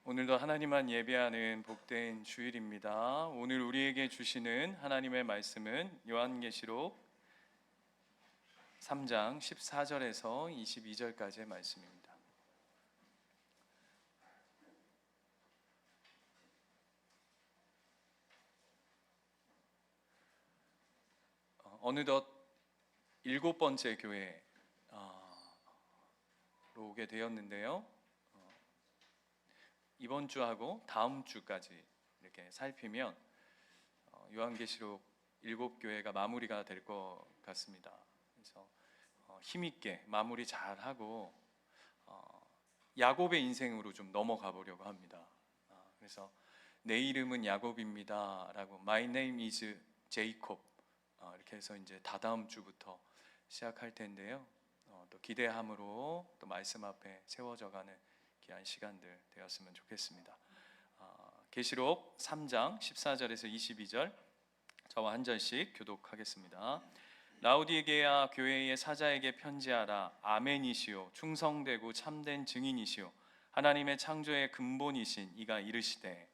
오늘도 하나님만 예배하는 복된 주일입니다. 오늘 우리에게 주시는 하나님의 말씀은 요한계시록 3장 14절에서 22절까지의 말씀입니다. 어느덧 7번째 교회로 오게 되었는데요. 이번 주하고 다음 주까지 이렇게 살피면 요한계시록 7교회가 마무리가 될 것 같습니다. 그래서 힘있게 마무리 잘하고 야곱의 인생으로 좀 넘어가 보려고 합니다. 그래서 내 이름은 야곱입니다 라고 My name is Jacob 이렇게 해서 이제 다다음 주부터 시작할 텐데요. 또 기대함으로 또 말씀 앞에 세워져가는 귀한 시간들 되었으면 좋겠습니다. 계시록 3장 14절에서 22절 저와 한 절씩 교독하겠습니다. 라우디게아 교회의 사자에게 편지하라. 아멘이시오 충성되고 참된 증인이시오 하나님의 창조의 근본이신 이가 이르시되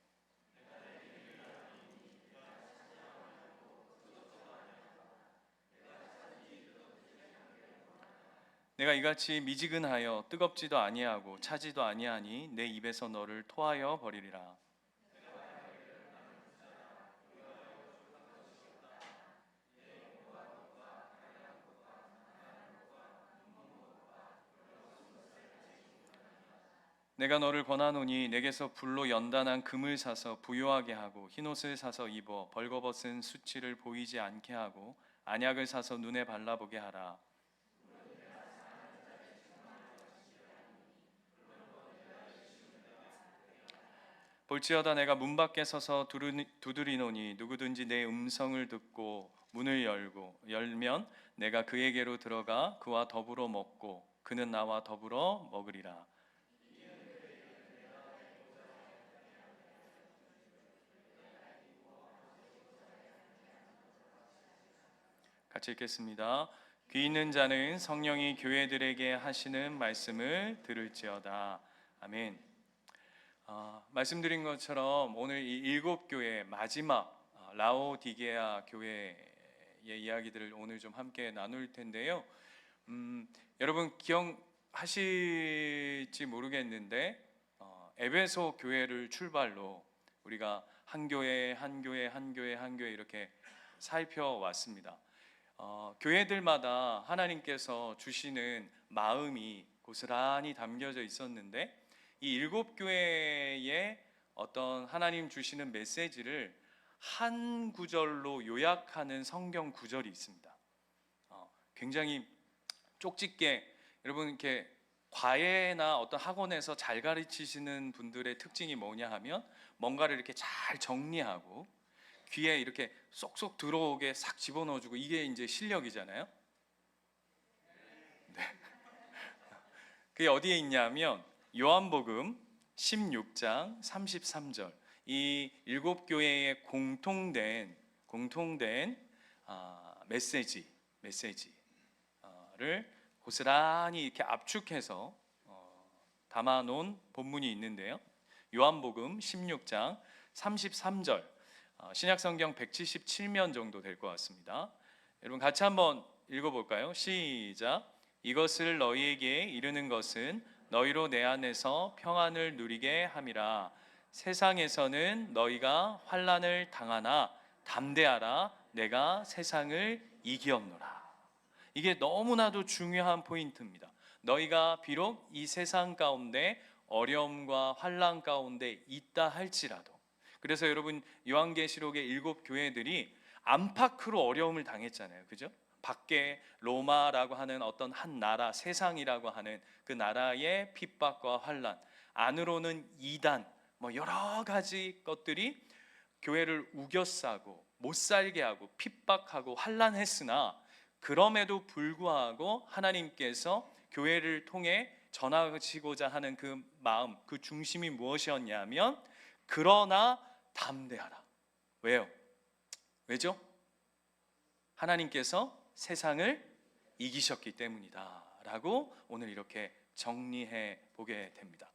내가 이같이 미지근하여 뜨겁지도 아니하고 차지도 아니하니 내 입에서 너를 토하여 버리리라. 내가 너를 권하노니 내게서 불로 연단한 금을 사서 부요하게 하고 흰옷을 사서 입어 벌거벗은 수치를 보이지 않게 하고 안약을 사서 눈에 발라보게 하라. 볼지어다 내가 문 밖에 서서 두드리노니 누구든지 내 음성을 듣고 문을 열면 내가 그에게로 들어가 그와 더불어 먹고 그는 나와 더불어 먹으리라. 같이 읽겠습니다. 귀 있는 자는 성령이 교회들에게 하시는 말씀을 들을지어다. 아멘. 말씀드린 것처럼 오늘 이 7교회 마지막 라오디게아 교회의 이야기들을 오늘 좀 함께 나눌 텐데요. 여러분 기억하실지 모르겠는데 에베소 교회를 출발로 우리가 한 교회 이렇게 살펴왔습니다. 교회들마다 하나님께서 주시는 마음이 고스란히 담겨져 있었는데 이 7교회의 어떤 하나님 주시는 메시지를 한 구절로 요약하는 성경 구절이 있습니다. 굉장히 쪽집게 여러분 이렇게 과외나 어떤 학원에서 잘 가르치시는 분들의 특징이 뭐냐 하면 뭔가를 이렇게 잘 정리하고 귀에 이렇게 쏙쏙 들어오게 싹 집어넣어주고 이게 이제 실력이잖아요. 네. 그게 어디에 있냐면 요한복음 16장 33절 이 7교회의 공통된 메시지를 고스란히 이렇게 압축해서 담아놓은 본문이 있는데요. 요한복음 16장 33절 신약성경 177면 정도 될 것 같습니다. 여러분 같이 한번 읽어볼까요? 시작. 이것을 너희에게 이르는 것은 너희로 내 안에서 평안을 누리게 함이라. 세상에서는 너희가 환난을 당하나 담대하라. 내가 세상을 이기었노라. 이게 너무나도 중요한 포인트입니다. 너희가 비록 이 세상 가운데 어려움과 환난 가운데 있다 할지라도 그래서 여러분 요한계시록의 7교회들이 안팎으로 어려움을 당했잖아요. 그죠? 밖에 로마라고 하는 어떤 한 나라, 세상이라고 하는 그 나라의 핍박과 환난, 안으로는 이단, 여러 가지 것들이 교회를 우겨싸고 못 살게 하고 핍박하고 환난했으나 그럼에도 불구하고 하나님께서 교회를 통해 전하시고자 하는 그 마음, 그 중심이 무엇이었냐면 그러나 담대하라. 왜요? 왜죠? 하나님께서 세상을 이기셨기 때문이다 라고 오늘 이렇게 정리해 보게 됩니다.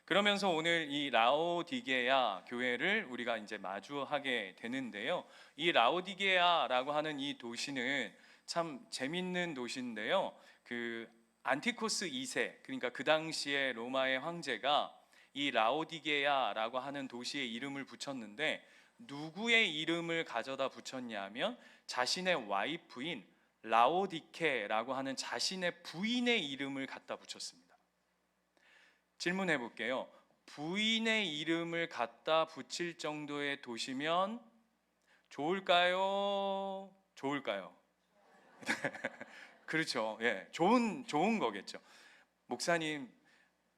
그러면서 오늘 이 라오디게아 교회를 우리가 이제 마주하게 되는데요. 이 라오디게아라고 하는 이 도시는 참 재밌는 도시인데요. 그 안티코스 2세, 그러니까 그 당시에 로마의 황제가 이 라오디게아라고 하는 도시에 이름을 붙였는데, 누구의 이름을 가져다 붙였냐면 자신의 와이프인 라오디케라고 하는 자신의 부인의 이름을 갖다 붙였습니다. 질문해 볼게요. 부인의 이름을 갖다 붙일 정도의 도시면 좋을까요? 좋을까요? 그렇죠. 예, 좋은 거겠죠. 목사님,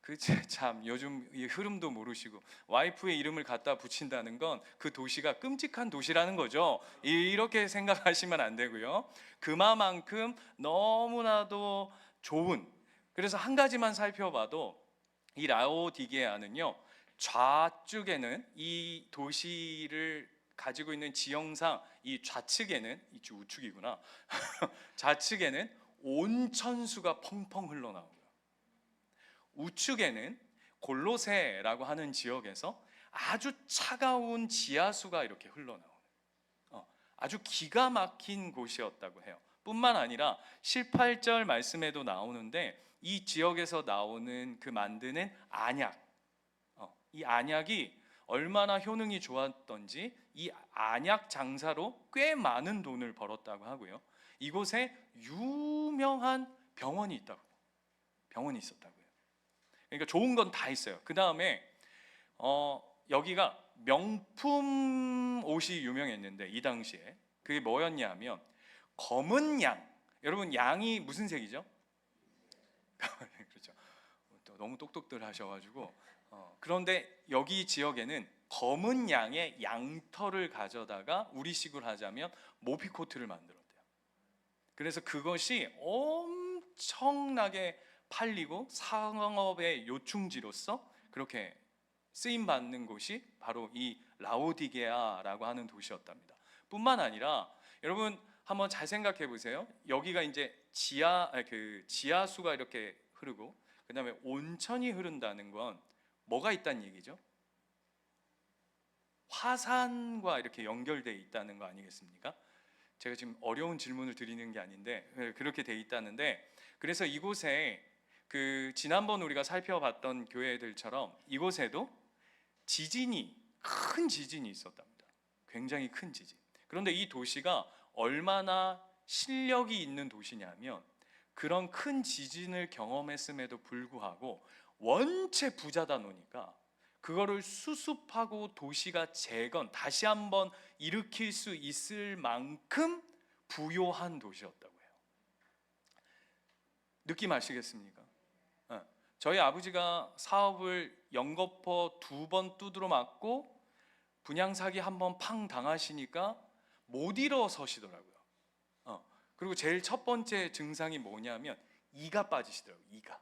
그 참 요즘 이 흐름도 모르시고 와이프의 이름을 갖다 붙인다는 건 그 도시가 끔찍한 도시라는 거죠. 이렇게 생각하시면 안 되고요. 그만큼 너무나도 좋은. 그래서 한 가지만 살펴봐도 이 라오디게아는요, 좌측에는 이 도시를 가지고 있는 지형상 이 좌측에는, 이 우측이구나. 좌측에는 온천수가 펑펑 흘러나오고요. 우측에는 골로새라고 하는 지역에서 아주 차가운 지하수가 이렇게 흘러나오는 아주 기가 막힌 곳이었다고 해요. 뿐만 아니라 18절 말씀에도 나오는데 이 지역에서 나오는 그 만드는 안약, 이 안약이 얼마나 효능이 좋았던지 이 안약 장사로 꽤 많은 돈을 벌었다고 하고요. 이곳에 유명한 병원이 있었다고요. 그러니까 좋은 건 다 있어요. 그 다음에 여기가 명품 옷이 유명했는데 이 당시에 그게 뭐였냐면 검은 양. 여러분, 양이 무슨 색이죠? 그렇죠. 또 너무 똑똑들 하셔가지고 그런데 여기 지역에는 검은 양의 양털을 가져다가 우리식으로 하자면 모피코트를 만들었대요. 그래서 그것이 엄청나게 팔리고 상업의 요충지로서 그렇게 쓰임 받는 곳이 바로 이 라오디게아라고 하는 도시였답니다. 뿐만 아니라 여러분 한번 잘 생각해 보세요. 여기가 이제 지하수가 이렇게 흐르고 그다음에 온천이 흐른다는 건 뭐가 있다는 얘기죠? 화산과 이렇게 연결되어 있다는 거 아니겠습니까? 제가 지금 어려운 질문을 드리는 게 아닌데 그렇게 돼 있다는데, 그래서 이곳에 그 지난번 우리가 살펴봤던 교회들처럼 이곳에도 큰 지진이 있었답니다. 굉장히 큰 지진. 그런데 이 도시가 얼마나 실력이 있는 도시냐면 그런 큰 지진을 경험했음에도 불구하고 원체 부자다 노니까 그거를 수습하고 도시가 다시 한번 일으킬 수 있을 만큼 부요한 도시였다고 해요. 느낌 아시겠습니까? 저희 아버지가 사업을 연거푸 2번 두드러 맞고 분양 사기 1번 팡 당하시니까 못 일어서시더라고요. 그리고 제일 첫 번째 증상이 뭐냐면 이가 빠지시더라고요. 이가.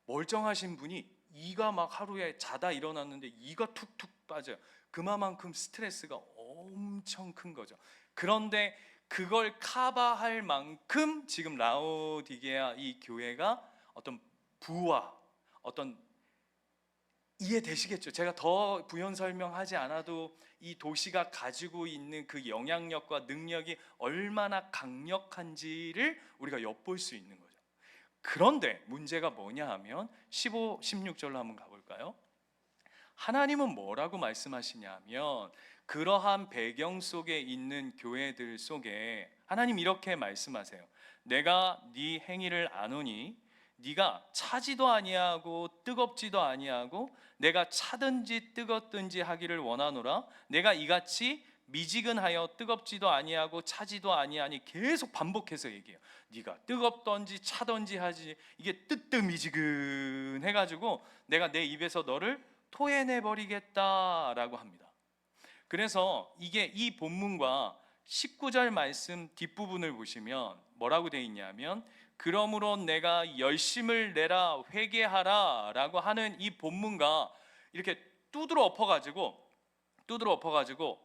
멀쩡하신 분이 이가 막 하루에 자다 일어났는데 이가 툭툭 빠져요. 그만큼 스트레스가 엄청 큰 거죠. 그런데 그걸 커버할 만큼 지금 라오디게아 이 교회가 어떤 부와 어떤, 이해되시겠죠? 제가 더 부연 설명하지 않아도 이 도시가 가지고 있는 그 영향력과 능력이 얼마나 강력한지를 우리가 엿볼 수 있는 거죠. 그런데 문제가 뭐냐 하면 15, 16절로 한번 가볼까요? 하나님은 뭐라고 말씀하시냐면 그러한 배경 속에 있는 교회들 속에 하나님 이렇게 말씀하세요. 내가 네 행위를 아노니 네가 차지도 아니하고 뜨겁지도 아니하고 내가 차든지 뜨겁든지 하기를 원하노라. 내가 이같이 미지근하여 뜨겁지도 아니하고 차지도 아니하니 계속 반복해서 얘기해요. 네가 뜨겁던지 차던지 하지, 이게 뜨뜻미지근 해가지고 내가 내 입에서 너를 토해내 버리겠다라고 합니다. 그래서 이게 이 본문과 19절 말씀 뒷부분을 보시면 뭐라고 되어 있냐면 그러므로 내가 열심을 내라 회개하라 라고 하는 이 본문과 이렇게 두드러 엎어가지고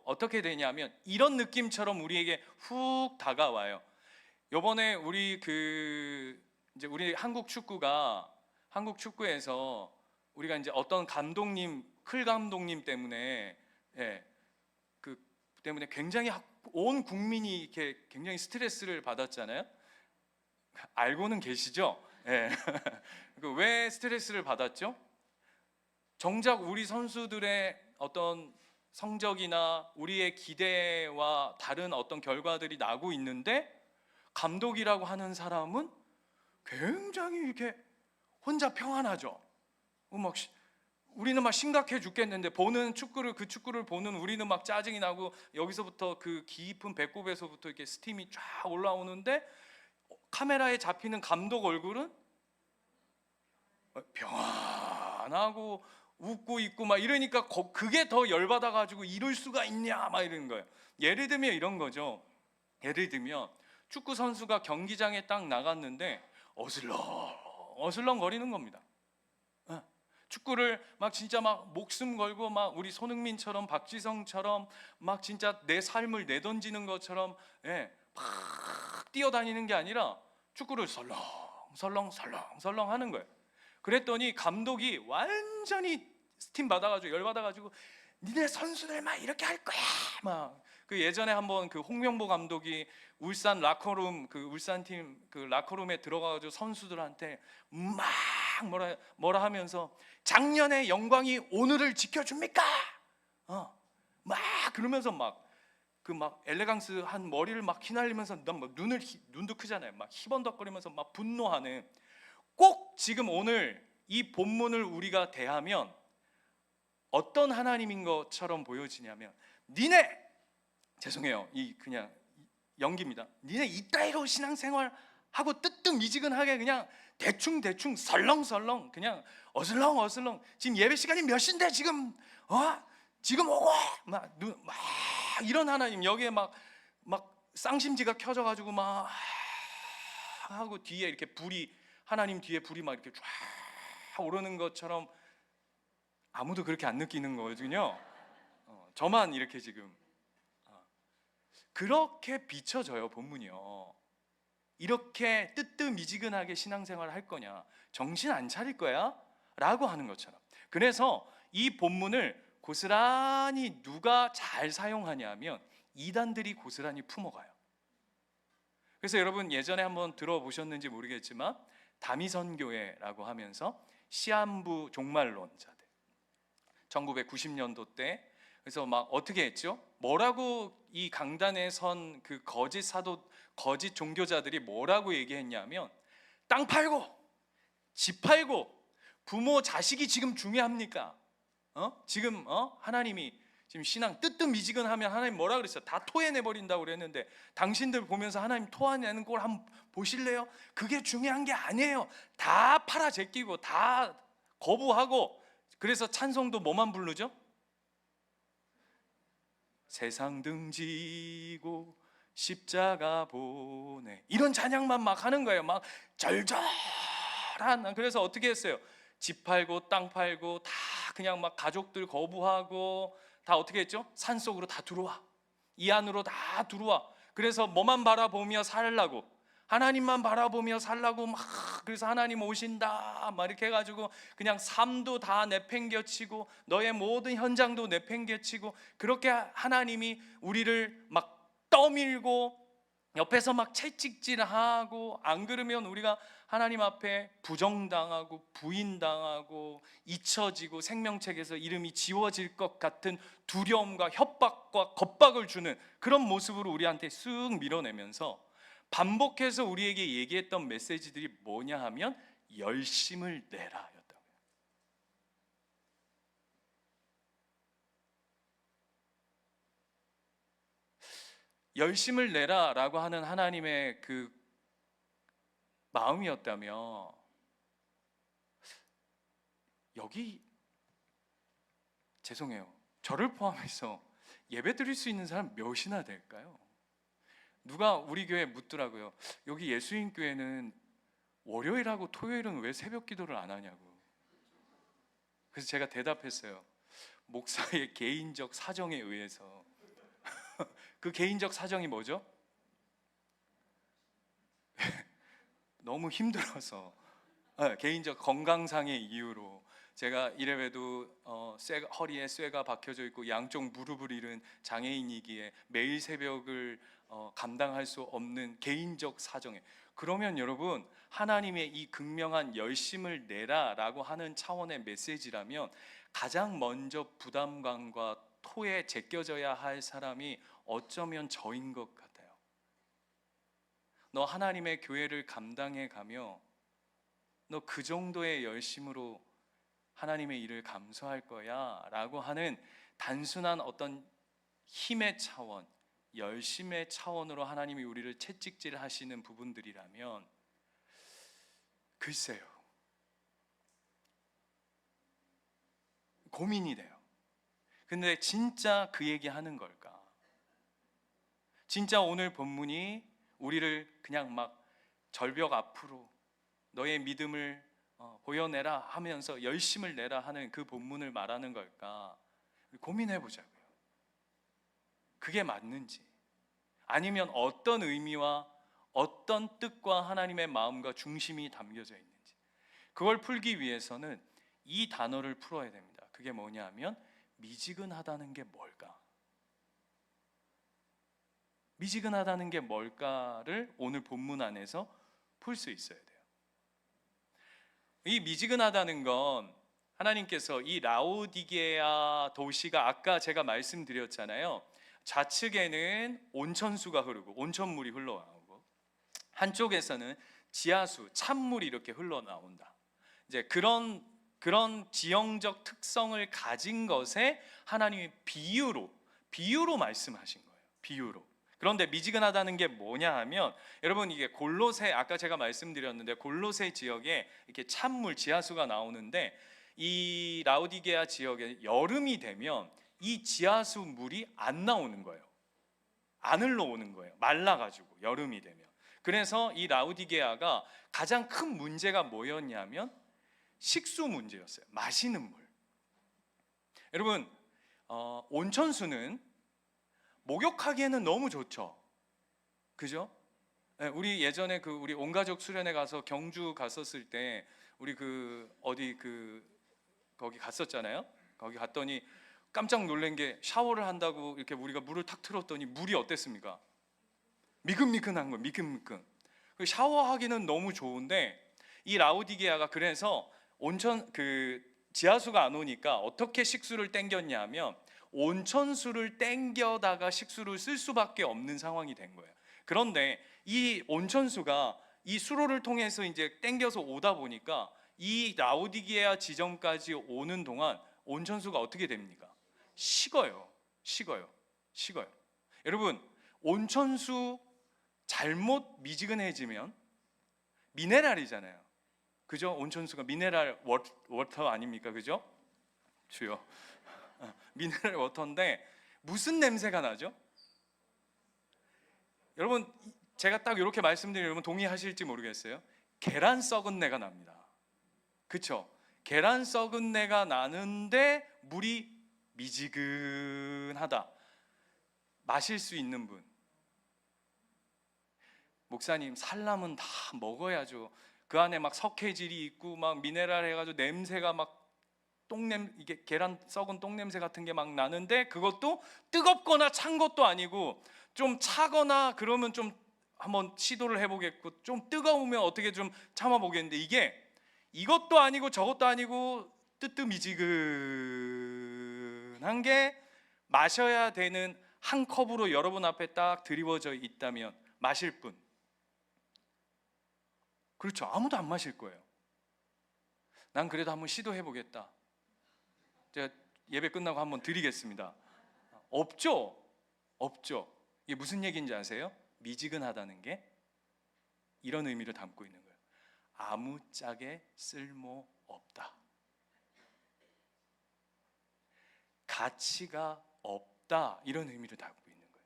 어떻게 되냐면 이런 느낌처럼 우리에게 훅 다가와요. 요번에 우리 한국 축구에서 우리가 이제 어떤 감독님, 클 감독님 때문에, 예, 그 때문에 굉장히 온 국민이 이렇게 굉장히 스트레스를 받았잖아요. 알고는 계시죠? 예. 왜 스트레스를 받았죠? 정작 우리 선수들의 어떤 성적이나 우리의 기대와 다른 어떤 결과들이 나고 있는데, 감독이라고 하는 사람은 굉장히 이렇게 혼자 평안하죠. 막 우리는 막 심각해 죽겠는데, 보는 축구를, 그 축구를 보는 우리는 막 짜증이 나고, 여기서부터 그 깊은 배꼽에서부터 이렇게 스팀이 쫙 올라오는데, 카메라에 잡히는 감독 얼굴은 평안하고 웃고 있고 막 이러니까, 그게 더 열받아 가지고 이럴 수가 있냐 막 이러는 거예요. 예를 들면 이런 거죠. 예를 들면 축구 선수가 경기장에 딱 나갔는데 어슬렁 거리는 겁니다. 예. 축구를 막 진짜 막 목숨 걸고 막 우리 손흥민처럼, 박지성처럼 막 진짜 내 삶을 내던지는 것처럼, 예, 막 뛰어다니는 게 아니라 축구를 설렁 하는 거예요. 그랬더니 감독이 완전히 스팀 받아가지고 열받아가지고, 니네 선수들 막 이렇게 할 거야 막. 그 예전에 한번 그 홍명보 감독이 울산 라커룸, 그 울산 팀 그 라커룸에 들어가가지고 선수들한테 막 뭐라 하면서, 작년의 영광이 오늘을 지켜줍니까? 막 그러면서 막 그 막 엘레강스 한 머리를 막 휘날리면서, 막 눈도 크잖아요. 막 희번덕거리면서 막 분노하는. 꼭 지금 오늘 이 본문을 우리가 대하면 어떤 하나님인 것처럼 보여지냐면, 니네, 죄송해요, 이 그냥 연기입니다. 니네 이따위로 신앙생활 하고 뜨뜻미지근하게 그냥 대충 설렁설렁 그냥 어슬렁 지금 예배 시간이 몇 시인데 지금 오고 막 이런 하나님, 여기에 막 쌍심지가 켜져 가지고 막 하고 뒤에 이렇게 불이, 하나님 뒤에 불이 막 이렇게 쫙 오르는 것처럼 아무도 그렇게 안 느끼는 거거든요. 저만 이렇게 지금 그렇게 비춰져요 본문이요. 이렇게 뜨뜻미지근하게 신앙생활을 할 거냐, 정신 안 차릴 거야? 라고 하는 것처럼. 그래서 이 본문을 고스란히 누가 잘 사용하냐면 이단들이 고스란히 품어가요. 그래서 여러분 예전에 한번 들어보셨는지 모르겠지만, 다미선교회라고 하면서 시한부 종말론자들, 1990년도 때, 그래서 막 어떻게 했죠? 뭐라고 이 강단에 선 그 거짓 사도, 거짓 종교자들이 뭐라고 얘기했냐면, 땅 팔고 집 팔고 부모 자식이 지금 중요합니까? 지금 하나님이 지금 신앙 뜨뜻미지근하면 하나님 뭐라 그랬어요? 다 토해내 버린다고 그랬는데, 당신들 보면서 하나님 토해내는 걸 한번 보실래요? 그게 중요한 게 아니에요. 다 팔아 제끼고 다 거부하고. 그래서 찬송도 뭐만 부르죠? 세상 등지고 십자가 보내, 이런 찬양만 막 하는 거예요. 막 절절한. 그래서 어떻게 했어요? 집 팔고 땅 팔고 다 그냥 막 가족들 거부하고 다 어떻게 했죠? 산속으로 다 들어와, 이 안으로 다 들어와. 그래서 뭐만 바라보며 살라고, 하나님만 바라보며 살라고 막. 그래서 하나님 오신다 막 이렇게 해가지고 그냥 삶도 다 내팽개치고 너의 모든 현장도 내팽개치고, 그렇게 하나님이 우리를 막 떠밀고 옆에서 막 채찍질하고, 안 그러면 우리가 하나님 앞에 부정당하고 부인당하고 잊혀지고 생명책에서 이름이 지워질 것 같은 두려움과 협박과 겁박을 주는 그런 모습으로 우리한테 쓱 밀어내면서, 반복해서 우리에게 얘기했던 메시지들이 뭐냐 하면 열심을 내라 였다고요. 열심을 내라 라고 하는 하나님의 그 마음이었다면, 여기 죄송해요, 저를 포함해서 예배 드릴 수 있는 사람 몇이나 될까요? 누가 우리 교회 묻더라고요. 여기 예수인 교회는 월요일하고 토요일은 왜 새벽 기도를 안 하냐고. 그래서 제가 대답했어요. 목사의 개인적 사정에 의해서. 그 개인적 사정이 뭐죠? 너무 힘들어서, 개인적 건강상의 이유로 제가 이래봬도 허리에 쇠가 박혀져 있고 양쪽 무릎을 잃은 장애인이기에 매일 새벽을 감당할 수 없는 개인적 사정에, 그러면 여러분 하나님의 이 극명한 열심을 내라라고 하는 차원의 메시지라면 가장 먼저 부담감과 토에 제껴져야 할 사람이 어쩌면 저인 것 같아요. 너 하나님의 교회를 감당해 가며 너 그 정도의 열심으로 하나님의 일을 감수할 거야 라고 하는 단순한 어떤 힘의 차원, 열심의 차원으로 하나님이 우리를 채찍질 하시는 부분들이라면 글쎄요, 고민이 돼요. 근데 진짜 그 얘기 하는 걸까? 진짜 오늘 본문이 우리를 그냥 막 절벽 앞으로 너의 믿음을 보여내라 하면서 열심을 내라 하는 그 본문을 말하는 걸까? 고민해 보자고요. 그게 맞는지, 아니면 어떤 의미와 어떤 뜻과 하나님의 마음과 중심이 담겨져 있는지, 그걸 풀기 위해서는 이 단어를 풀어야 됩니다. 그게 뭐냐 하면 미지근하다는 게 뭘까? 미지근하다는 게 뭘까를 오늘 본문 안에서 풀 수 있어야 돼요. 이 미지근하다는 건 하나님께서 이 라오디게아 도시가 아까 제가 말씀드렸잖아요. 좌측에는 온천수가 흐르고 온천물이 흘러나오고 한쪽에서는 지하수, 찬물이 이렇게 흘러나온다. 이제 그런 지형적 특성을 가진 것에 하나님이 비유로 말씀하신 거예요. 비유로. 그런데 미지근하다는 게 뭐냐 하면, 여러분 이게 골로새, 아까 제가 말씀드렸는데 골로새 지역에 이렇게 찬물, 지하수가 나오는데 이 라오디게아 지역에 여름이 되면 이 지하수 물이 안 나오는 거예요. 안 흘러오는 거예요. 말라가지고 여름이 되면. 그래서 이 라오디게아가 가장 큰 문제가 뭐였냐면 식수 문제였어요. 마시는 물. 여러분 온천수는 목욕하기에는 너무 좋죠. 그죠? 우리 예전에 우리 온 가족 수련회 가서 경주 갔었을 때 우리 거기 갔었잖아요. 거기 갔더니 깜짝 놀란 게, 샤워를 한다고 이렇게 우리가 물을 탁 틀었더니 물이 어땠습니까? 미끈미끈한 거예요. 미끈미끈. 샤워하기는 너무 좋은데 이 라오디게아가 그래서 온천 지하수가 안 오니까 어떻게 식수를 땡겼냐면 온천수를 땡겨다가 식수를 쓸 수밖에 없는 상황이 된 거예요. 그런데 이 온천수가 이 수로를 통해서 이제 땡겨서 오다 보니까 이 라오디게아 지점까지 오는 동안 온천수가 어떻게 됩니까? 식어요. 여러분 온천수 잘못 미지근해지면 미네랄이잖아요. 그죠? 온천수가 미네랄 워터 아닙니까? 그죠? 주요. 미네랄 워터인데 무슨 냄새가 나죠? 여러분 제가 딱 이렇게 말씀드리면 여러분 동의하실지 모르겠어요. 계란 썩은 내가 납니다. 그쵸? 계란 썩은 내가 나는데 물이 미지근하다. 마실 수 있는 분. 목사님, 산람은 다 먹어야죠. 그 안에 막 석회질이 있고 막 미네랄 해가지고 냄새가 막 이게 계란 썩은 똥 냄새 같은 게 막 나는데 그것도 뜨겁거나 찬 것도 아니고 좀 차거나 그러면 좀 한번 시도를 해보겠고, 좀 뜨거우면 어떻게 좀 참아보겠는데 이게 이것도 아니고 저것도 아니고 뜨뜻미지근한 게 마셔야 되는 한 컵으로 여러분 앞에 딱 드리워져 있다면 마실 분, 그렇죠? 아무도 안 마실 거예요. 난 그래도 한번 시도해보겠다. 제가 예배 끝나고 한번 드리겠습니다. 없죠? 이게 무슨 얘기인지 아세요? 미지근하다는 게 이런 의미를 담고 있는 거예요. 아무짝에 쓸모없다. 가치가 없다. 이런 의미를 담고 있는 거예요.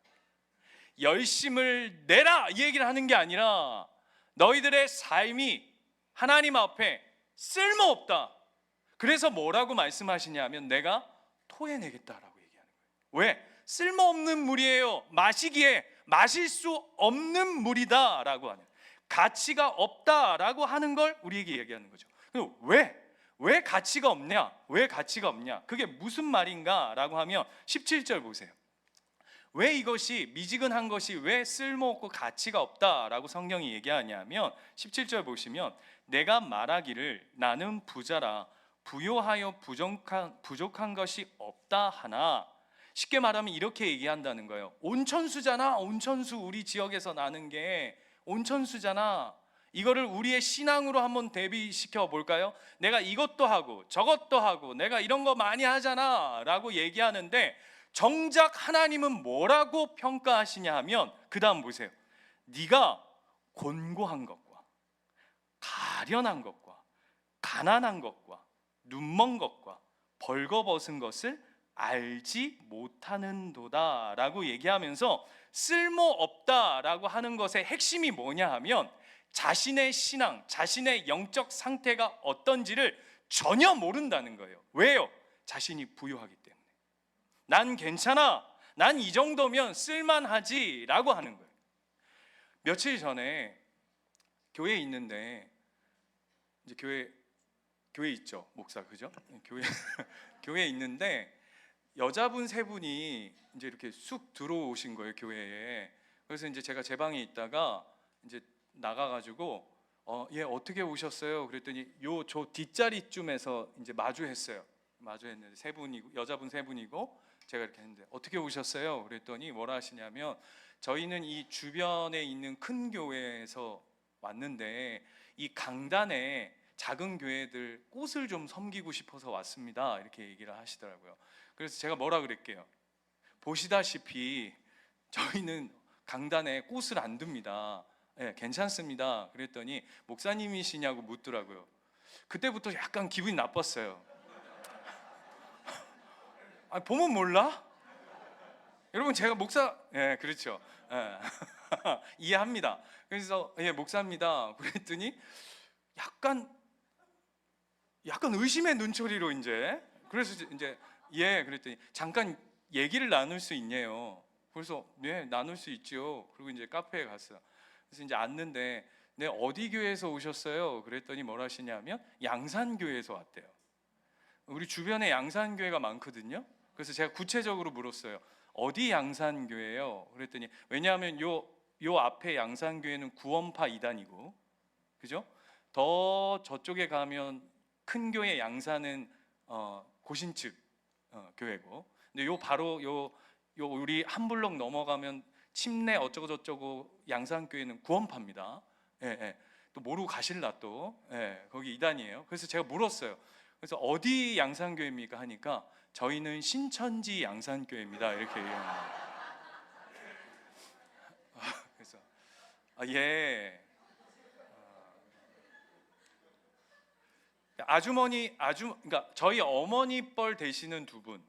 열심을 내라 이 얘기를 하는 게 아니라 너희들의 삶이 하나님 앞에 쓸모없다. 그래서 뭐라고 말씀하시냐면 내가 토해내겠다라고 얘기하는 거예요. 왜? 쓸모없는 물이에요. 마시기에 마실 수 없는 물이다라고 하는, 가치가 없다라고 하는 걸 우리에게 얘기하는 거죠. 그럼 왜 가치가 없냐? 왜 가치가 없냐? 그게 무슨 말인가라고 하면 17절 보세요. 왜 이것이 미지근한 것이 왜 쓸모없고 가치가 없다라고 성경이 얘기하냐면 17절 보시면 내가 말하기를 나는 부자라 부요하여 부족한 것이 없다 하나, 쉽게 말하면 이렇게 얘기한다는 거예요. 온천수잖아. 온천수, 우리 지역에서 나는 게 온천수잖아. 이거를 우리의 신앙으로 한번 대비시켜 볼까요? 내가 이것도 하고 저것도 하고 내가 이런 거 많이 하잖아 라고 얘기하는데, 정작 하나님은 뭐라고 평가하시냐 하면 그 다음 보세요. 네가 곤고한 것과 가련한 것과 가난한 것과 눈먼 것과 벌거벗은 것을 알지 못하는도다 라고 얘기하면서, 쓸모없다라고 하는 것의 핵심이 뭐냐 하면 자신의 신앙, 자신의 영적 상태가 어떤지를 전혀 모른다는 거예요. 왜요? 자신이 부유하기 때문에. 난 괜찮아, 난 이 정도면 쓸만하지 라고 하는 거예요. 며칠 전에 교회에 있는데, 이제 교회 있죠, 목사, 그죠? 교회에 있는데 여자분 세 분이 이제 이렇게 쑥 들어오신 거예요, 교회에. 그래서 이제 제가 제 방에 있다가 이제 나가가지고 얘 어떻게 오셨어요? 그랬더니 저 뒷자리쯤에서 이제 마주했는데 세 분이고, 여자분 세 분이고 제가 이렇게 했는데 어떻게 오셨어요? 그랬더니 뭐라 하시냐면, 저희는 이 주변에 있는 큰 교회에서 왔는데 이 강단에 작은 교회들 꽃을 좀 섬기고 싶어서 왔습니다, 이렇게 얘기를 하시더라고요. 그래서 제가 뭐라 그랬게요? 보시다시피 저희는 강단에 꽃을 안 둡니다. 네, 괜찮습니다. 그랬더니 목사님이시냐고 묻더라고요. 그때부터 약간 기분이 나빴어요. 보면 몰라? 여러분, 제가 목사, 예, 그렇죠. 예. 이해합니다. 그래서 예, 목사입니다. 그랬더니 약간 의심의 눈초리로 이제, 그래서 이제 예, 그랬더니 잠깐 얘기를 나눌 수 있냐요. 그래서 네, 나눌 수 있죠. 그리고 이제 카페에 갔어요. 그래서 이제 앉는데, 네, 어디 교회에서 오셨어요? 그랬더니 뭐라 하시냐면 양산교회에서 왔대요. 우리 주변에 양산교회가 많거든요. 그래서 제가 구체적으로 물었어요. 어디 양산교회예요? 그랬더니, 왜냐하면 요 앞에 양산교회는 구원파 이단이고, 그죠? 더 저쪽에 가면 큰 교회 양산은 고신측 교회고, 근데 바로 우리 한 블록 넘어가면 침례 어쩌고 저쩌고 양산교회는 구원파입니다. 예, 예. 또 모르고 가실라 또. 예, 거기 이단이에요. 그래서 제가 물었어요. 그래서 어디 양산교회입니까 하니까 저희는 신천지 양산교회입니다, 이렇게 얘기합니다. 그래서 예. 그러니까 저희 어머니 뻘 되시는 두 분,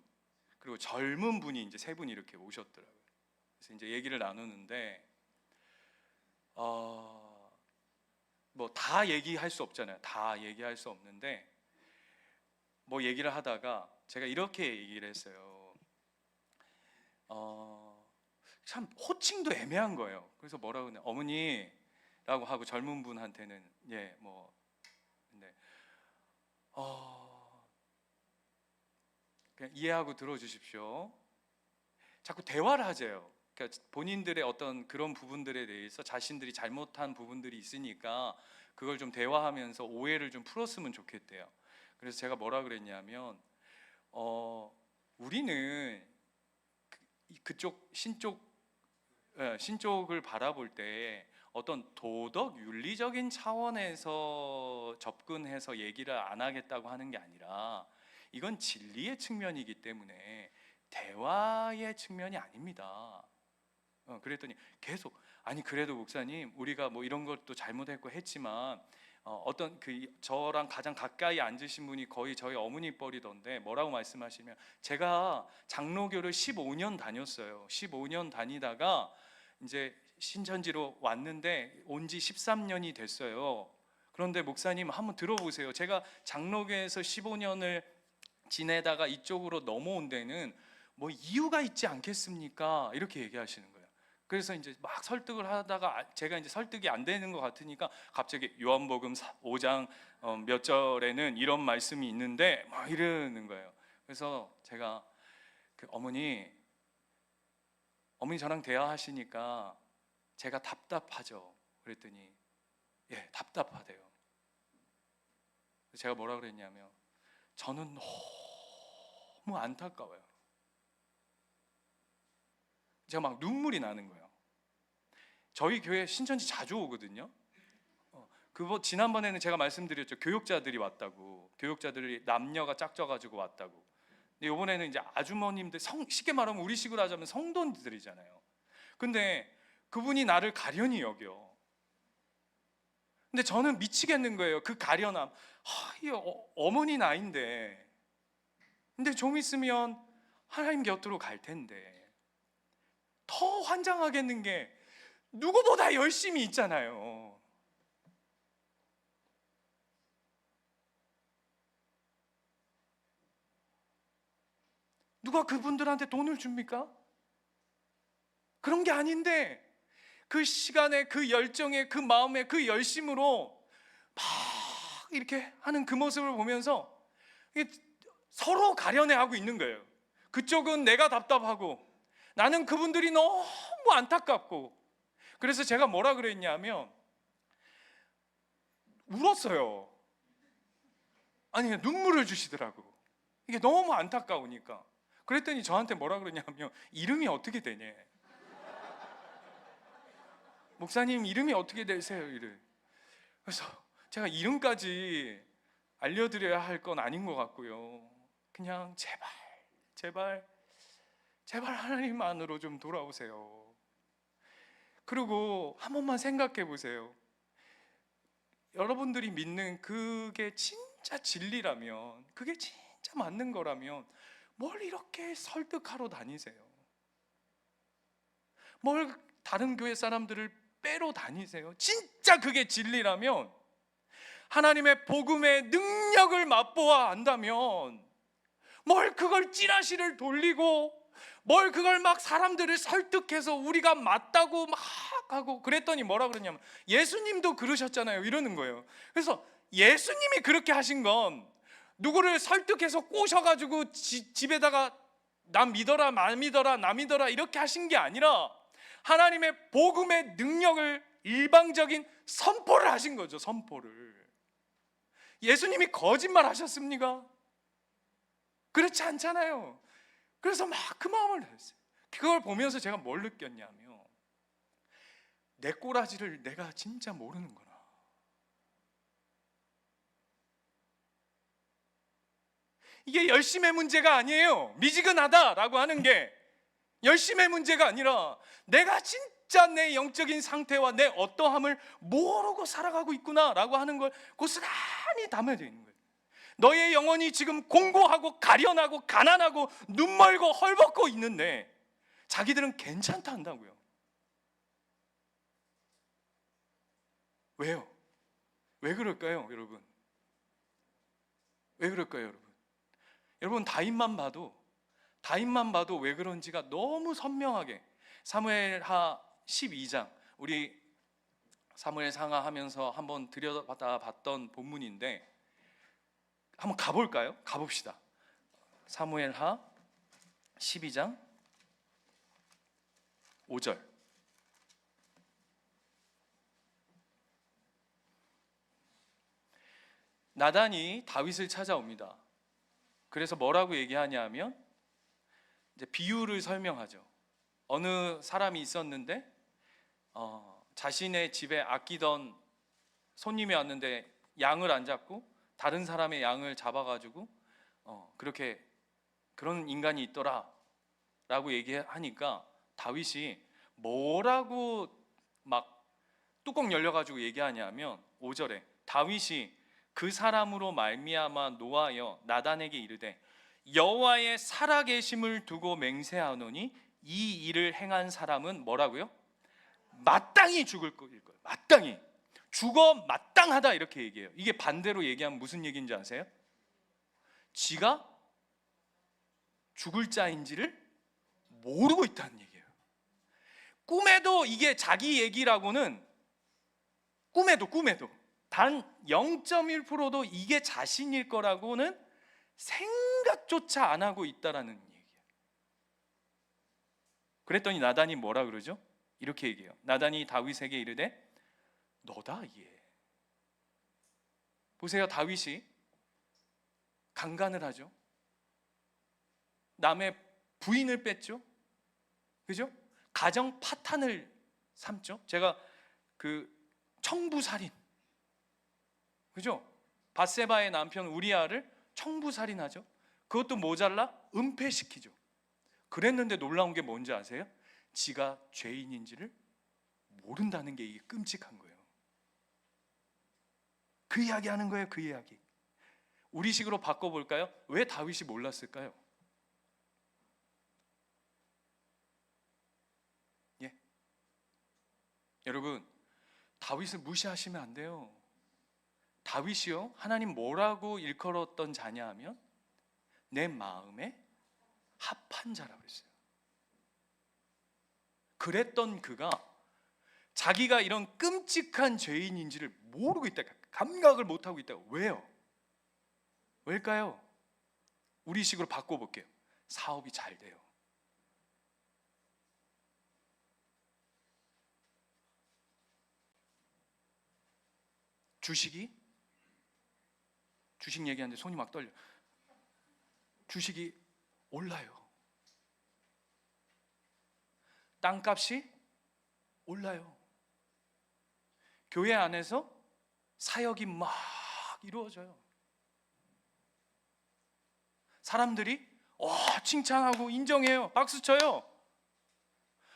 그리고 젊은 분이 이제 세 분이 이렇게 오셨더라고요. 그래서 이제 얘기를 나누는데 뭐 다 얘기할 수 없잖아요. 다 얘기할 수 없는데 뭐 얘기를 하다가 제가 이렇게 얘기를 했어요. 참 호칭도 애매한 거예요. 그래서 뭐라고 하냐, 어머니라고 하고 젊은 분한테는 예, 뭐 근데 그냥 이해하고 들어주십시오. 자꾸 대화를 하재요. 그러니까 본인들의 어떤 그런 부분들에 대해서 자신들이 잘못한 부분들이 있으니까 그걸 좀 대화하면서 오해를 좀 풀었으면 좋겠대요. 그래서 제가 뭐라 그랬냐면 우리는 그쪽 신쪽을 바라볼 때 어떤 도덕 윤리적인 차원에서 접근해서 얘기를 안 하겠다고 하는 게 아니라, 이건 진리의 측면이기 때문에 대화의 측면이 아닙니다. 그랬더니 계속 아니 그래도 목사님, 우리가 뭐 이런 것도 잘못했고 했지만 어떤 저랑 가장 가까이 앉으신 분이 거의 저희 어머니 뻘이던데 뭐라고 말씀하시면, 제가 장로교를 15년 다녔어요. 15년 다니다가 이제 신천지로 왔는데 온 지 13년이 됐어요. 그런데 목사님 한번 들어보세요. 제가 장로교에서 15년을 지내다가 이쪽으로 넘어온 데는 뭐 이유가 있지 않겠습니까? 이렇게 얘기하시는 거예요. 그래서 이제 막 설득을 하다가 제가 이제 설득이 안 되는 것 같으니까 갑자기 요한복음 5장 몇 절에는 이런 말씀이 있는데 막 이러는 거예요. 그래서 제가 그 어머니 저랑 대화하시니까 제가 답답하죠. 그랬더니 예, 답답하대요. 제가 뭐라 그랬냐면 저는 너무 안타까워요. 제가 막 눈물이 나는 거예요. 저희 교회 신천지 자주 오거든요. 지난번에는 제가 말씀드렸죠. 교육자들이 왔다고. 교육자들이 남녀가 짝져가지고 왔다고. 근데 이번에는 이제 아주머님들, 쉽게 말하면 우리식으로 하자면 성도들이잖아요. 근데 그분이 나를 가련히 여겨. 근데 저는 미치겠는 거예요. 그 가련함. 이 어머니 나이인데. 근데 좀 있으면 하나님 곁으로 갈 텐데. 더 환장하겠는 게 누구보다 열심히 있잖아요. 누가 그분들한테 돈을 줍니까? 그런 게 아닌데 그 시간에 그 열정에 그 마음에 그 열심으로 막 이렇게 하는 그 모습을 보면서 서로 가려내하고 있는 거예요. 그쪽은 내가 답답하고 나는 그분들이 너무 안타깝고. 그래서 제가 뭐라 그랬냐면 울었어요. 아니 눈물을 주시더라고. 이게 너무 안타까우니까. 그랬더니 저한테 뭐라 그러냐면 이름이 어떻게 되냐. 목사님 이름이 어떻게 되세요? 이래. 그래서 제가 이름까지 알려드려야 할 건 아닌 것 같고요. 그냥 제발 하나님 안으로 좀 돌아오세요. 그리고 한 번만 생각해 보세요. 여러분들이 믿는 그게 진짜 진리라면, 그게 진짜 맞는 거라면 뭘 이렇게 설득하러 다니세요? 뭘 다른 교회 사람들을 빼러 다니세요? 진짜 그게 진리라면, 하나님의 복음의 능력을 맛보아 안다면 뭘 그걸 찌라시를 돌리고 뭘 그걸 막 사람들을 설득해서 우리가 맞다고 막 하고. 그랬더니 뭐라 그러냐면 예수님도 그러셨잖아요 이러는 거예요. 그래서 예수님이 그렇게 하신 건 누구를 설득해서 꼬셔가지고 집에다가 나 믿어라 나 믿어라 나 믿어라 이렇게 하신 게 아니라 하나님의 복음의 능력을 일방적인 선포를 하신 거죠. 선포를. 예수님이 거짓말 하셨습니까? 그렇지 않잖아요. 그래서 막 그 마음을 했어요. 그걸 보면서 제가 뭘 느꼈냐면 내 꼬라지를 내가 진짜 모르는구나. 이게 열심의 문제가 아니에요. 미지근하다라고 하는 게 열심의 문제가 아니라 내가 진짜 내 영적인 상태와 내 어떠함을 모르고 살아가고 있구나라고 하는 걸 고스란히 담아져 있는 거예요. 너의 영혼이 지금 공고하고 가련하고 가난하고 눈멀고 헐벗고 있는데 자기들은 괜찮다 한다고요. 왜요? 왜 그럴까요, 여러분? 왜 그럴까요, 여러분? 여러분 다윗만 봐도 왜 그런지가 너무 선명하게 사무엘하 12장, 우리 사무엘 상하 하면서 한번 들여다 봤던 본문인데 한번 가볼까요? 가봅시다. 사무엘하 12장 5절. 나단이 다윗을 찾아옵니다. 그래서 뭐라고 얘기하냐면 이제 비유를 설명하죠. 어느 사람이 있었는데 자신의 집에 아끼던 손님이 왔는데 양을 안 잡고 다른 사람의 양을 잡아가지고 그렇게 그런 인간이 있더라 라고 얘기하니까 다윗이 뭐라고 막 뚜껑 열려가지고 얘기하냐면 5절에 다윗이 그 사람으로 말미암아 노하여 나단에게 이르되 여호와의 살아계심을 두고 맹세하노니 이 일을 행한 사람은 뭐라고요? 마땅히 죽을 거예요. 마땅히 죽어 마땅하다 이렇게 얘기해요. 이게 반대로 얘기하면 무슨 얘기인지 아세요? 지가 죽을 자인지를 모르고 있다는 얘기예요. 꿈에도 이게 자기 얘기라고는 꿈에도 단 0.1%도 이게 자신일 거라고는 생각조차 안 하고 있다라는 얘기예요. 그랬더니 나단이 뭐라 그러죠? 이렇게 얘기해요. 나단이 다윗에게 이르되 너다 이게. 보세요, 다윗이 강간을 하죠. 남의 부인을 뺐죠. 그죠? 가정 파탄을 삼죠. 제가 그 청부살인, 그죠? 밧세바의 남편 우리아를 청부살인하죠. 그것도 모자라 은폐시키죠. 그랬는데 놀라운 게 뭔지 아세요? 지가 죄인인지를 모른다는 게 이게 끔찍한 거예요. 그 이야기 하는 거예요. 그 이야기. 우리식으로 바꿔볼까요? 왜 다윗이 몰랐을까요? 예? 여러분, 다윗을 무시하시면 안 돼요. 다윗이요, 하나님 뭐라고 일컬었던 자냐 하면 내 마음에 합한 자라고 했어요. 그랬던 그가 자기가 이런 끔찍한 죄인인지를 모르고 있다, 감각을 못하고 있다. 왜요? 왜일까요? 우리식으로 바꿔볼게요. 사업이 잘 돼요. 주식 얘기하는데 손이 막 떨려. 주식이 올라요. 땅값이 올라요. 교회 안에서 사역이 막 이루어져요. 사람들이 칭찬하고 인정해요. 박수 쳐요.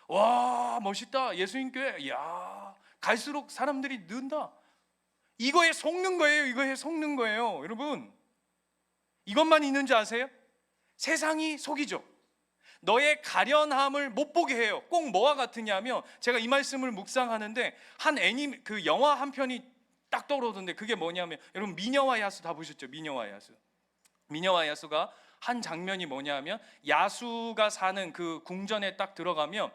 와, 멋있다. 예수님교회. 야, 갈수록 사람들이 는다. 이거에 속는 거예요. 이거에 속는 거예요. 여러분, 이것만 있는 줄 아세요? 세상이 속이죠. 너의 가련함을 못 보게 해요. 꼭 뭐와 같으냐면, 제가 이 말씀을 묵상하는데 그 영화 한 편이 딱 떠오르던데, 그게 뭐냐면, 여러분 미녀와 야수 다 보셨죠? 미녀와 야수가 한 장면이 뭐냐면, 야수가 사는 그 궁전에 딱 들어가면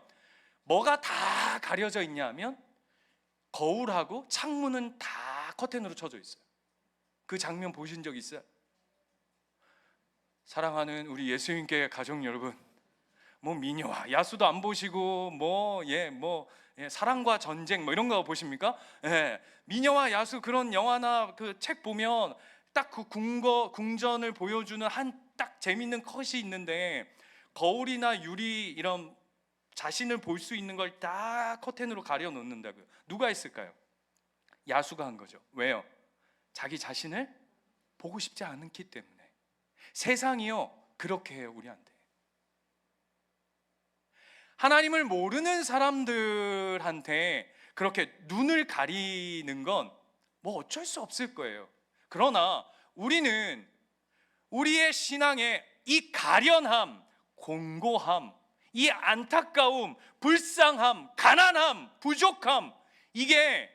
뭐가 다 가려져 있냐면 거울하고 창문은 다 커튼으로 쳐져 있어요. 그 장면 보신 적 있어요? 사랑하는 우리 예수님께 가족 여러분, 뭐 미녀와 야수도 안 보시고 사랑과 전쟁 이런 거 보십니까? 미녀와 야수 그런 영화나 그 책 보면 딱 그 궁전을 보여주는 한 딱 재밌는 컷이 있는데, 거울이나 유리 이런 자신을 볼 수 있는 걸 다 커튼으로 가려 놓는다고요. 누가 했을까요? 야수가 한 거죠. 왜요? 자기 자신을 보고 싶지 않기 때문에. 세상이요 그렇게 해요. 우리한테. 하나님을 모르는 사람들한테 그렇게 눈을 가리는 건 뭐 어쩔 수 없을 거예요. 그러나 우리는 우리의 신앙에 이 가련함, 공고함, 이 안타까움, 불쌍함, 가난함, 부족함, 이게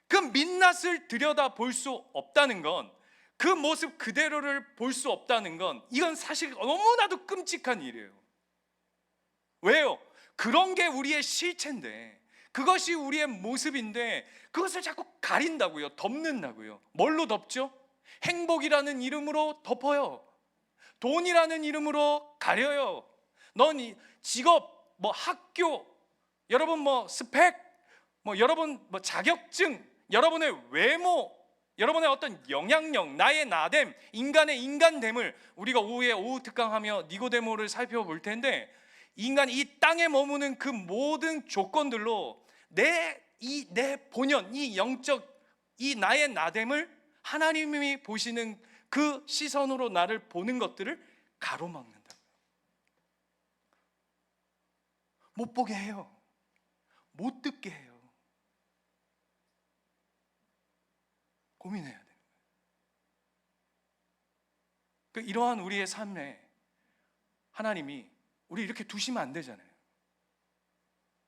그 민낯을 들여다 볼 수 없다는 건, 그 모습 그대로를 볼 수 없다는 건, 이건 사실 너무나도 끔찍한 일이에요. 왜요? 그런 게 우리의 실체인데, 그것이 우리의 모습인데, 그것을 자꾸 가린다고요. 덮는다고요. 뭘로 덮죠? 행복이라는 이름으로 덮어요. 돈이라는 이름으로 가려요. 넌 직업, 학교, 여러분 스펙, 여러분 자격증, 여러분의 외모, 여러분의 어떤 영향력, 나의 나됨, 인간의 인간됨을 우리가 오후에 오후 특강하며 니고데모를 살펴볼 텐데, 인간이 이 땅에 머무는 그 모든 조건들로 내 본연, 이 영적, 이 나의 나됨을 하나님이 보시는 그 시선으로 나를 보는 것들을 가로막는다고요. 못 보게 해요. 못 듣게 해요. 고민해야 돼요. 이러한 우리의 삶에 하나님이 우리 이렇게 두시면 안 되잖아요.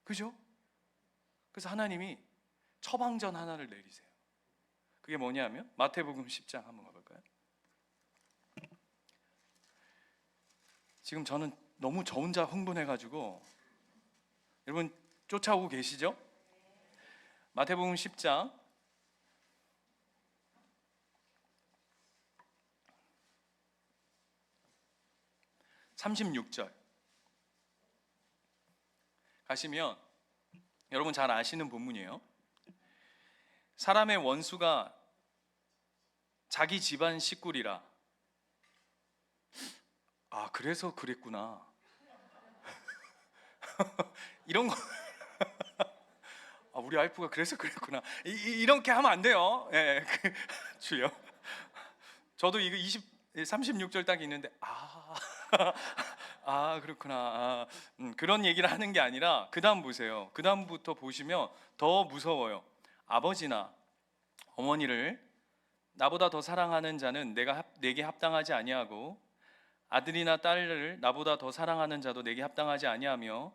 그죠? 그래서 하나님이 처방전 하나를 내리세요. 그게 뭐냐면 마태복음 10장 한번 가볼까요? 지금 저는 너무 저 혼자 흥분해가지고, 여러분 쫓아오고 계시죠? 마태복음 10장 36절 가시면 여러분 잘 아시는 본문이에요. 사람의 원수가 자기 집안 식구리라. 아, 그래서 그랬구나. 이런 거 아, 우리 와이프가 그래서 그랬구나. 이렇게 하면 안 돼요. 예, 주여. 저도 이거 36절 딱 있는데 아 그렇구나. 그런 얘기를 하는 게 아니라 그 다음 보세요. 그 다음부터 보시면 더 무서워요. 아버지나 어머니를 나보다 더 사랑하는 자는 내게 합당하지 아니하고, 아들이나 딸을 나보다 더 사랑하는 자도 내게 합당하지 아니하며,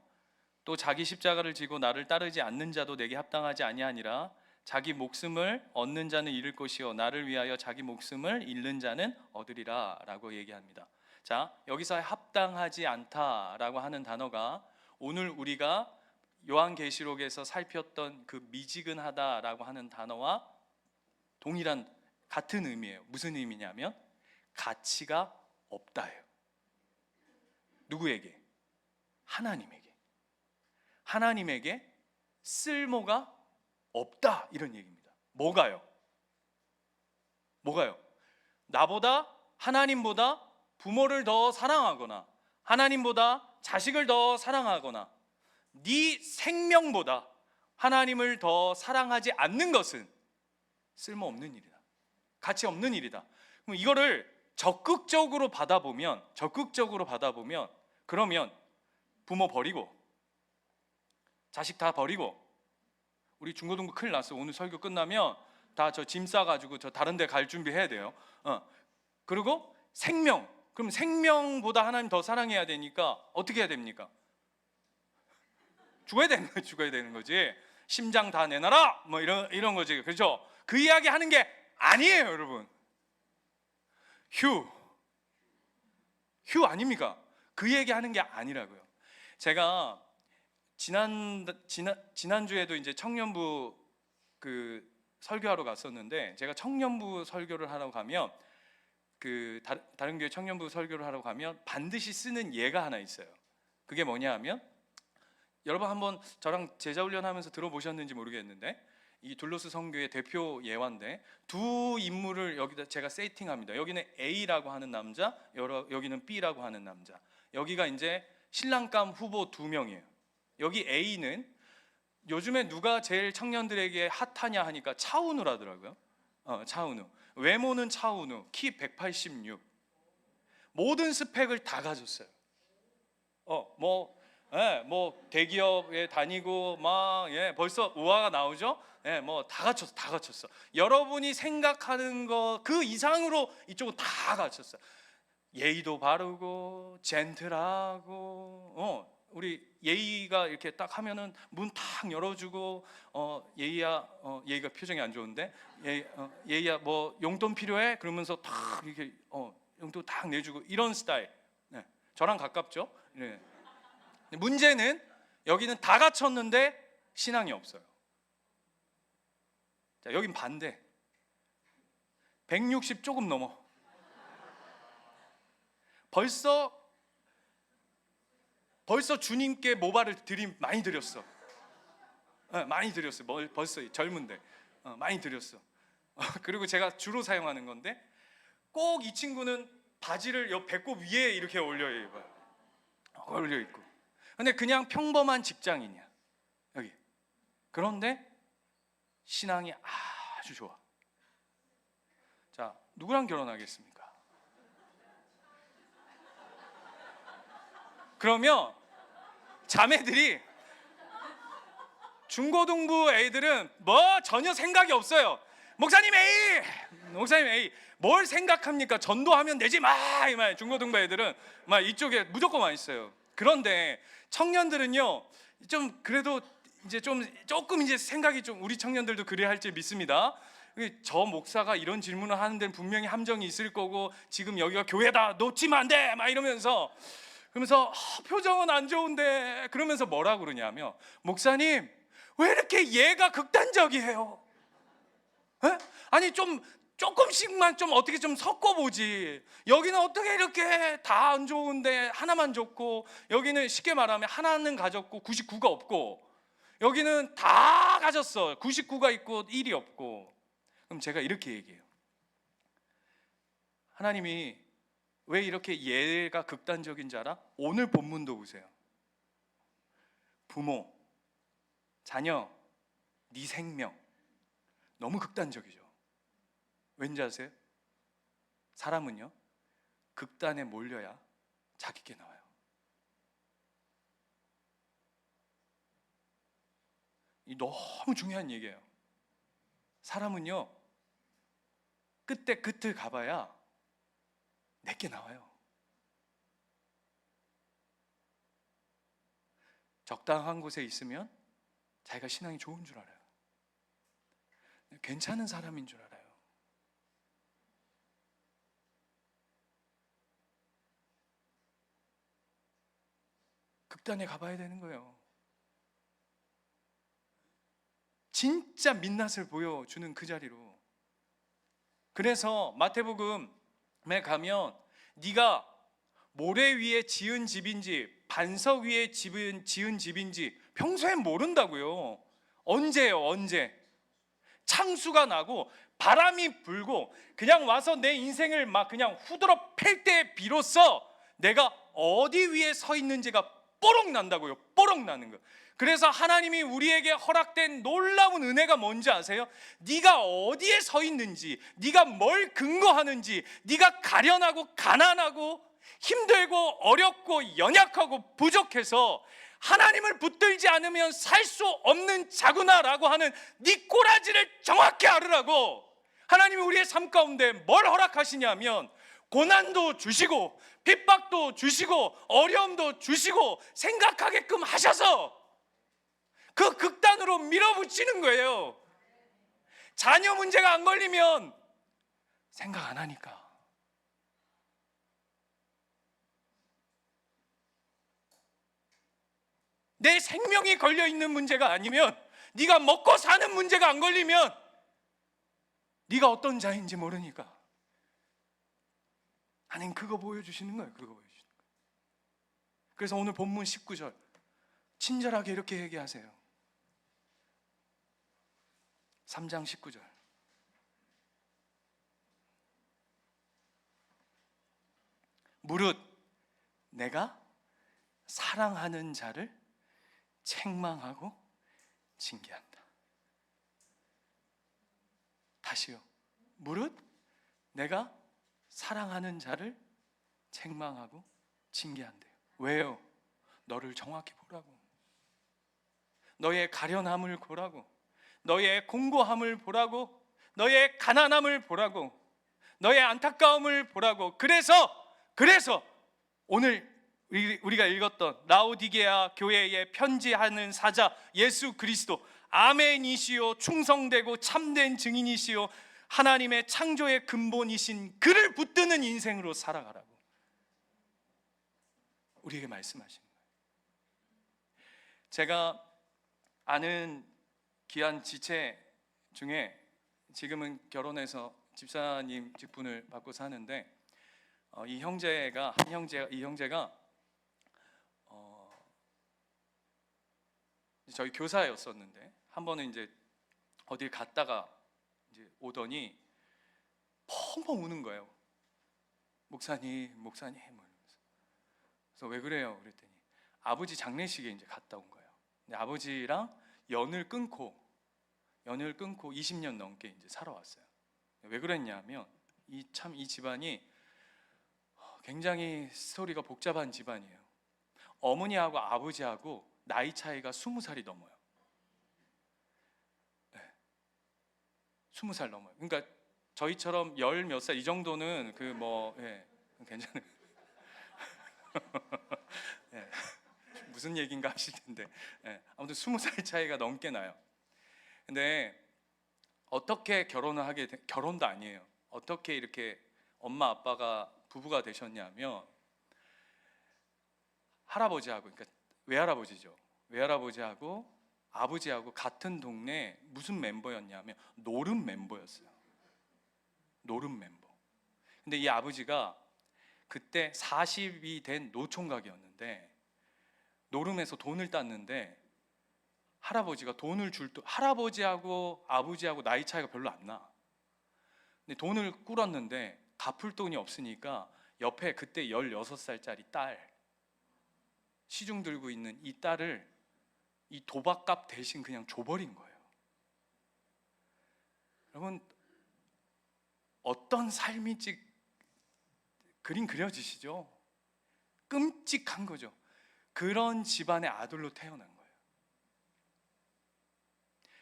또 자기 십자가를 지고 나를 따르지 않는 자도 내게 합당하지 아니하니라. 자기 목숨을 얻는 자는 잃을 것이요 나를 위하여 자기 목숨을 잃는 자는 얻으리라 라고 얘기합니다. 자, 여기서 합당하지 않다라고 하는 단어가 오늘 우리가 요한계시록에서 살폈던 그 미지근하다라고 하는 단어와 동일한 같은 의미예요. 무슨 의미냐면 가치가 없다예요. 누구에게? 하나님에게 쓸모가 없다, 이런 얘기입니다. 뭐가요? 나보다, 하나님보다 부모를 더 사랑하거나, 하나님보다 자식을 더 사랑하거나, 네 생명보다 하나님을 더 사랑하지 않는 것은 쓸모없는 일이다, 가치 없는 일이다. 그럼 이거를 적극적으로 받아보면 그러면 부모 버리고 자식 다 버리고, 우리 중고등부 큰일 났어. 오늘 설교 끝나면 다 저 짐 싸가지고 저 다른 데 갈 준비해야 돼요. 그리고 생명, 그럼 생명보다 하나님 더 사랑해야 되니까 어떻게 해야 됩니까? 죽어야 되는 거지. 심장 다 내놔라 뭐 이런 거지. 그렇죠? 그 이야기 하는 게 아니에요, 여러분. 휴 아닙니까? 그 얘기 하는 게 아니라고요. 제가 지난주에도 이제 청년부 그 설교하러 갔었는데, 제가 청년부 설교를 하러 가면 그 다른 교회 청년부 설교를 하러 가면 반드시 쓰는 예가 하나 있어요. 그게 뭐냐 하면, 여러분 한번 저랑 제자훈련하면서 들어보셨는지 모르겠는데, 이 둘로스 선교의 대표 예화인데 두 인물을 여기다 제가 세팅합니다. 여기는 A라고 하는 남자, 여기는 B라고 하는 남자. 여기가 이제 신랑감 후보 두 명이에요. 여기 A는 요즘에 누가 제일 청년들에게 핫하냐 하니까 차은우라더라고요. 차은우. 외모는 차은우, 키 186. 모든 스펙을 다 가졌어요. 뭐 대기업에 다니고 막 벌써 우화가 나오죠. 뭐 다 갖췄어. 여러분이 생각하는 거 그 이상으로 이쪽은 다 갖췄어. 예의도 바르고 젠틀하고, 우리 예의가 이렇게 딱 하면은 문 탁 열어주고, 예의가 표정이 안 좋은데, 예의야 뭐 용돈 필요해? 그러면서 탁 이렇게 용돈 딱 내주고, 이런 스타일. 저랑 가깝죠. 문제는 여기는 다 갖췄는데 신앙이 없어요. 자, 여긴 반대. 160 조금 넘어. 벌써 주님께 모발을 많이 드렸어. 많이 드렸어. 벌써 젊은데 많이 드렸어. 그리고 제가 주로 사용하는 건데, 꼭 이 친구는 바지를 요 배꼽 위에 이렇게 올려 있고. 근데 그냥 평범한 직장인이야, 여기. 그런데 신앙이 아주 좋아. 자, 누구랑 결혼하겠습니까? 그러면 자매들이, 중고등부 애들은 뭐 전혀 생각이 없어요. 목사님 A 뭘 생각합니까? 전도하면 되지 마, 이 말. 중고등부 애들은 막 이쪽에 무조건 와 있어요. 그런데 청년들은요, 좀 그래도 이제 조금 이제 생각이 좀, 우리 청년들도 그래야 할지 믿습니다. 저 목사가 이런 질문을 하는 데는 분명히 함정이 있을 거고, 지금 여기가 교회다, 놓치면 안 돼 막 이러면서 그러면서 표정은 안 좋은데, 그러면서 뭐라 그러냐면, 목사님 왜 이렇게 얘가 극단적이에요? 에? 아니 조금씩만 좀 어떻게 좀 섞어보지. 여기는 어떻게 이렇게 다 안 좋은데 하나만 좋고, 여기는 쉽게 말하면 하나는 가졌고 99가 없고, 여기는 다 가졌어. 99가 있고 1이 없고. 그럼 제가 이렇게 얘기해요. 하나님이 왜 이렇게 얘가 극단적인 줄 알아? 오늘 본문도 보세요. 부모, 자녀, 네 생명. 너무 극단적이죠. 왠지 아세요? 사람은요, 극단에 몰려야 자기께 나와요. 이 너무 중요한 얘기예요. 사람은요, 끝에 끝을 가봐야 내게 나와요. 적당한 곳에 있으면 자기가 신앙이 좋은 줄 알아요. 괜찮은 사람인 줄 알아요. 극단에 가봐야 되는 거예요. 진짜 민낯을 보여주는 그 자리로. 그래서 마태복음에 가면 네가 모래 위에 지은 집인지 반석 위에 지은 집인지 평소엔 모른다고요. 언제예요? 언제? 창수가 나고 바람이 불고 그냥 와서 내 인생을 막 그냥 후드러 팰 때 비로소 내가 어디 위에 서 있는지가 뽀록 난다고요. 뽀록 나는 거. 그래서 하나님이 우리에게 허락된 놀라운 은혜가 뭔지 아세요? 네가 어디에 서 있는지, 네가 뭘 근거하는지, 네가 가련하고 가난하고 힘들고 어렵고 연약하고 부족해서 하나님을 붙들지 않으면 살 수 없는 자구나라고 하는 네 꼬라지를 정확히 알으라고. 하나님이 우리의 삶 가운데 뭘 허락하시냐면 고난도 주시고 핍박도 주시고 어려움도 주시고 생각하게끔 하셔서 그 극단으로 밀어붙이는 거예요. 자녀 문제가 안 걸리면 생각 안 하니까. 내 생명이 걸려있는 문제가 아니면, 네가 먹고 사는 문제가 안 걸리면 네가 어떤 자인지 모르니까 하나님 그거 보여주시는 거예요. 그거 보여주시는 거예요. 그래서 오늘 본문 19절 친절하게 이렇게 얘기하세요. 3장 19절 무릇 내가 사랑하는 자를 책망하고 징계한다. 다시요. 무릇 내가 사랑하는 자를 책망하고 징계한대요. 왜요? 너를 정확히 보라고. 너의 가련함을 보라고. 너의 공고함을 보라고. 너의 가난함을 보라고. 너의 안타까움을 보라고. 그래서 오늘 우리가 읽었던 라오디게아 교회에 편지하는 사자 예수 그리스도, 아멘이시오, 충성되고 참된 증인이시오, 하나님의 창조의 근본이신 그를 붙드는 인생으로 살아가라고 우리에게 말씀하신 거예요. 제가 아는 귀한 지체 중에 지금은 결혼해서 집사님 직분을 받고 사는데 이 형제가 저희 교사였었는데 한 번은 이제 어딜 갔다가 이제 오더니 펑펑 우는 거예요. 목사님 이러면서. 그래서 왜 그래요? 그랬더니 아버지 장례식에 이제 갔다 온 거예요. 근데 아버지랑 연을 끊고 20년 넘게 이제 살아왔어요. 왜 그랬냐면 이 집안이 굉장히 스토리가 복잡한 집안이에요. 어머니하고 아버지하고 나이 차이가 20살이 넘어요. 네. 20살 넘어요. 그러니까 저희처럼 열 몇 살 이 정도는 괜찮아요. 네. 무슨 얘기인가 하실 텐데 아무튼 20살 차이가 넘게 나요. 근데 어떻게 결혼도 아니에요. 어떻게 이렇게 엄마 아빠가 부부가 되셨냐면 할아버지하고, 그러니까 외할아버지죠. 외할아버지하고 아버지하고 같은 동네 무슨 멤버였냐면 노름 멤버였어요. 노름 멤버. 근데 이 아버지가 그때 40이 된 노총각이었는데 노름에서 돈을 땄는데 할아버지가 돈을 할아버지하고 아버지하고 나이 차이가 별로 안 나. 근데 돈을 꿀었는데 갚을 돈이 없으니까 옆에 그때 16살짜리 딸, 시중 들고 있는 이 딸을 이 도박값 대신 그냥 줘버린 거예요. 여러분, 어떤 삶일지 그림 그려지시죠? 끔찍한 거죠. 그런 집안의 아들로 태어난 거예요.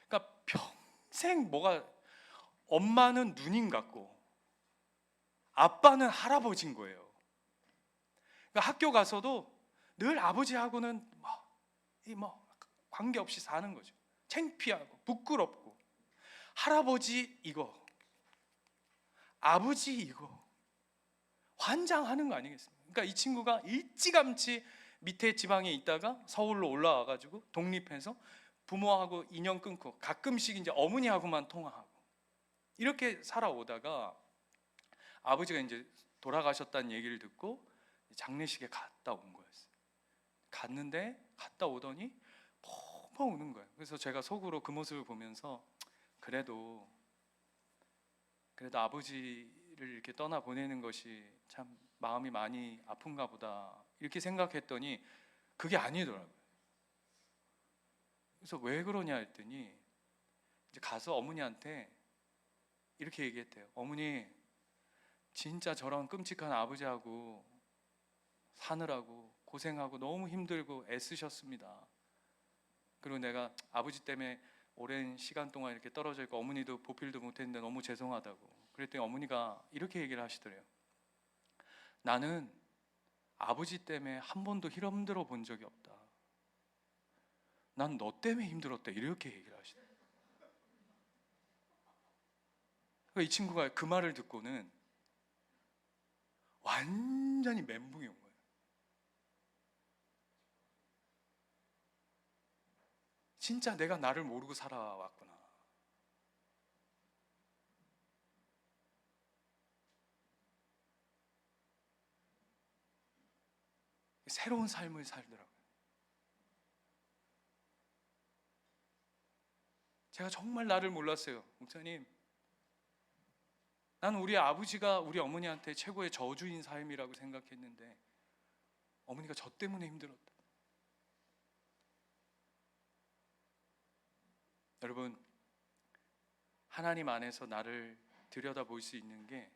그러니까 평생 엄마는 누님 같고 아빠는 할아버지인 거예요. 그러니까 학교 가서도 늘 아버지하고는 관계없이 사는 거죠. 창피하고 부끄럽고, 할아버지 이거, 아버지 이거, 환장하는 거 아니겠습니까? 그러니까 이 친구가 일찌감치 밑에 지방에 있다가 서울로 올라와가지고 독립해서 부모하고 인연 끊고 가끔씩 이제 어머니하고만 통화하고 이렇게 살아오다가 아버지가 이제 돌아가셨다는 얘기를 듣고 장례식에 갔다 온 거였어요. 갔다 오더니 펑펑 우는 거예요. 그래서 제가 속으로 그 모습을 보면서 그래도 아버지를 이렇게 떠나 보내는 것이 참 마음이 많이 아픈가 보다 이렇게 생각했더니 그게 아니더라고요. 그래서 왜 그러냐 했더니 이제 가서 어머니한테 이렇게 얘기했대요. 어머니, 진짜 저런 끔찍한 아버지하고 사느라고 고생하고 너무 힘들고 애쓰셨습니다. 그리고 내가 아버지 때문에 오랜 시간 동안 이렇게 떨어져 있고 어머니도 보필도 못했는데 너무 죄송하다고. 그랬더니 어머니가 이렇게 얘기를 하시더래요. 나는 아버지 때문에 한 번도 힘들어 본 적이 없다. 난 너 때문에 힘들었다. 이렇게 얘기를 하시더래요. 그러니까 이 친구가 그 말을 듣고는 완전히 멘붕이 온 거예요. 진짜 내가 나를 모르고 살아왔구나. 새로운 삶을 살더라고요. 제가 정말 나를 몰랐어요. 목사님, 나는 우리 아버지가 우리 어머니한테 최고의 저주인 삶이라고 생각했는데 어머니가 저 때문에 힘들었다. 여러분, 하나님 안에서 나를 들여다볼 수 있는 게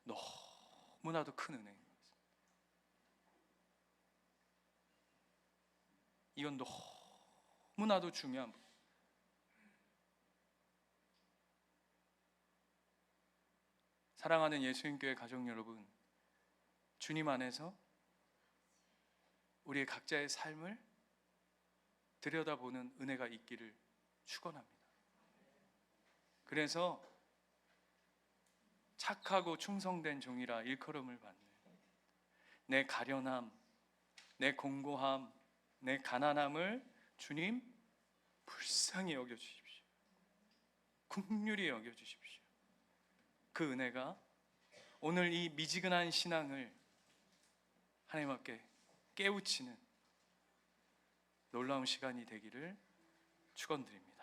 너무나도 큰 은혜인 것 같습니다. 이건 너무나도 중요한 것. 사랑하는 예수님교회 가족 여러분, 주님 안에서 우리의 각자의 삶을 들여다보는 은혜가 있기를 축원합니다. 그래서 착하고 충성된 종이라 일컬음을 받는 내 가련함, 내 공고함, 내 가난함을 주님 불쌍히 여겨주십시오. 긍휼히 여겨주십시오. 그 은혜가 오늘 이 미지근한 신앙을 하나님 앞에 깨우치는 놀라운 시간이 되기를 축원드립니다.